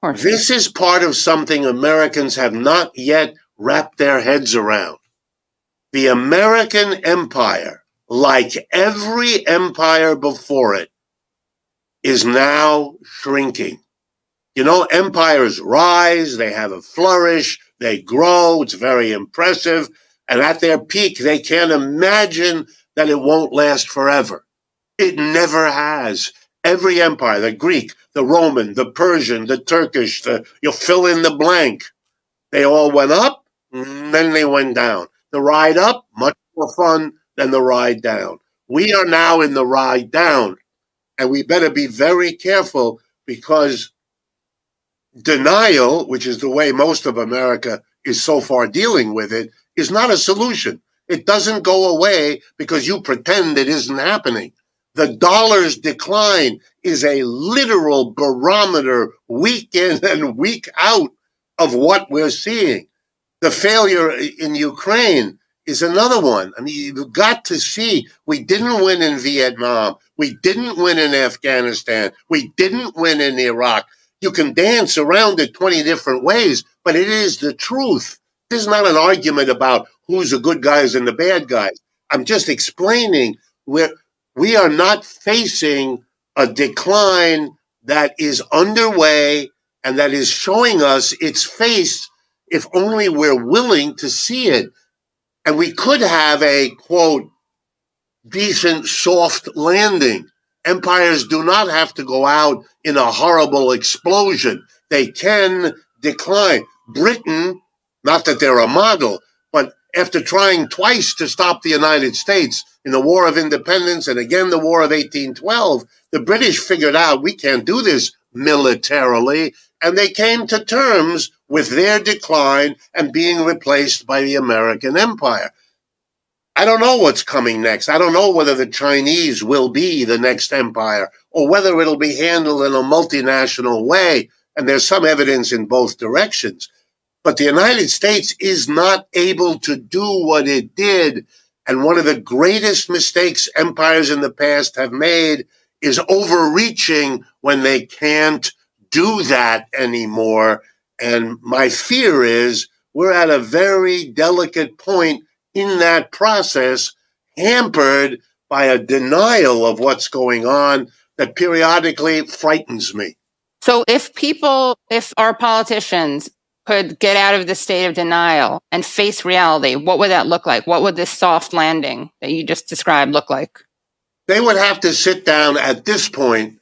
course. This is part of something Americans have not yet wrapped their heads around. The American empire, like every empire before it, is now shrinking. You know, empires rise, they have a flourish, they grow, it's very impressive, and at their peak, they can't imagine that it won't last forever. It never has. Every empire, the Greek, the Roman, the Persian, the Turkish, you fill in the blank, they all went up, and then they went down. The ride up, much more fun than the ride down. We are now in the ride down, and we better be very careful because denial, which is the way most of America is so far dealing with it, is not a solution. It doesn't go away because you pretend it isn't happening. The dollar's decline is a literal barometer week in and week out of what we're seeing. The failure in Ukraine is another one. I mean, you've got to see we didn't win in Vietnam. We didn't win in Afghanistan. We didn't win in Iraq. You can dance around it 20 different ways, but it is the truth. This is not an argument about who's the good guys and the bad guys. I'm just explaining we are not facing a decline that is underway and that is showing us its face if only we're willing to see it. And we could have a, quote, decent soft landing. Empires do not have to go out in a horrible explosion. They can decline. Britain, not that they're a model, but after trying twice to stop the United States in the War of Independence and again the War of 1812, the British figured out we can't do this militarily, and they came to terms with their decline and being replaced by the American empire. I don't know what's coming next. I don't know whether the Chinese will be the next empire or whether it'll be handled in a multinational way, and there's some evidence in both directions. But the United States is not able to do what it did, and one of the greatest mistakes empires in the past have made is overreaching when they can't do that anymore. And my fear is we're at a very delicate point in that process, hampered by a denial of what's going on that periodically frightens me. So if our politicians could get out of the state of denial and face reality, what would that look like? What would this soft landing that you just described look like? They would have to sit down at this point,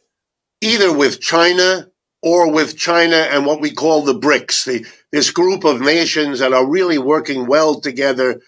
either with China or with China and what we call the BRICS, this group of nations that are really working well together,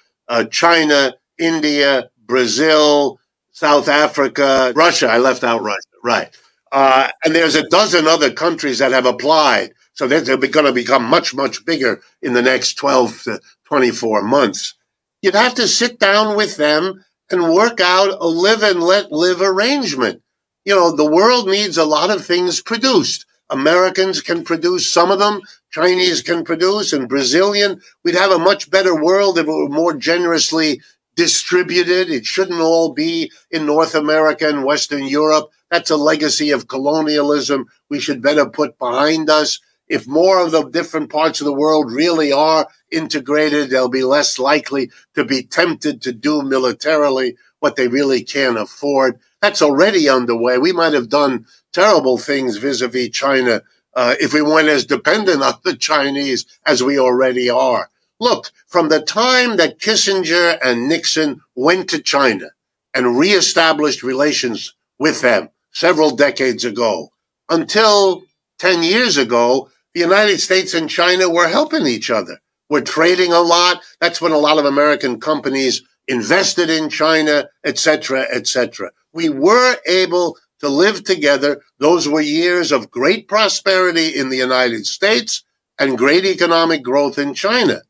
China, India, Brazil, South Africa, Russia. I left out Russia, right. And there's a dozen other countries that have applied. So they're going to become much, much bigger in the next 12 to 24 months. You'd have to sit down with them and work out a live and let live arrangement. You know, the world needs a lot of things produced. Americans can produce some of them, Chinese can produce, and Brazilian. We'd have a much better world if it were more generously distributed. It shouldn't all be in North America and Western Europe. That's a legacy of colonialism we should better put behind us. If more of the different parts of the world really are integrated, they'll be less likely to be tempted to do militarily what they really can't afford. That's already underway. We might have done terrible things vis-a-vis China if we weren't as dependent on the Chinese as we already are. Look, from the time that Kissinger and Nixon went to China and reestablished relations with them several decades ago, until 10 years ago, the United States and China were helping each other. We're trading a lot. That's when a lot of American companies invested in China, et cetera, et cetera. We were able to live together. Those were years of great prosperity in the United States and great economic growth in China.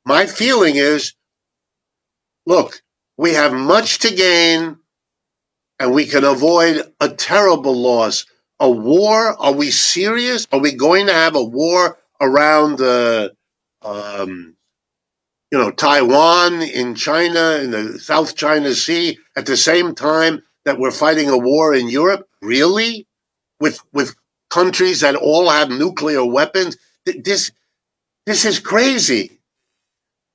My feeling is, look, we have much to gain and we can avoid a terrible loss. A war? Are we serious? Are we going to have a war around Taiwan, in China, in the South China Sea, at the same time that we're fighting a war in Europe? Really? With countries that all have nuclear weapons. This is crazy.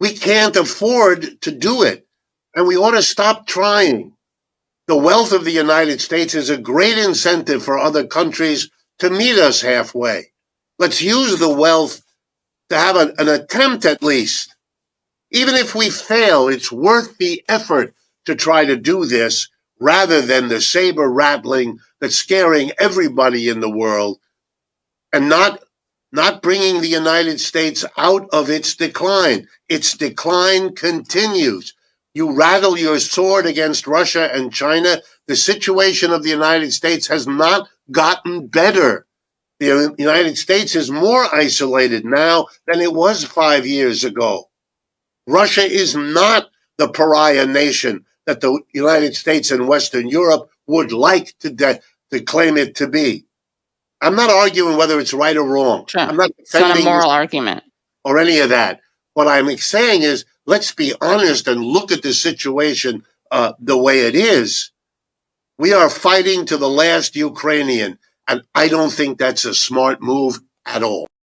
We can't afford to do it, and we ought to stop trying. The wealth of the United States is a great incentive for other countries to meet us halfway. Let's use the wealth to have an attempt at least. Even if we fail, it's worth the effort to try to do this rather than the saber rattling that's scaring everybody in the world and not bringing the United States out of its decline. Its decline continues. You rattle your sword against Russia and China, the situation of the United States has not gotten better. The United States is more isolated now than it was 5 years ago. Russia is not the pariah nation that the United States and Western Europe would like to claim it to be. I'm not arguing whether it's right or wrong. Sure. I'm not It's not a defending moral argument. or any of that. What I'm saying is, let's be honest and look at the situation the way it is. We are fighting to the last Ukrainian, and I don't think that's a smart move at all.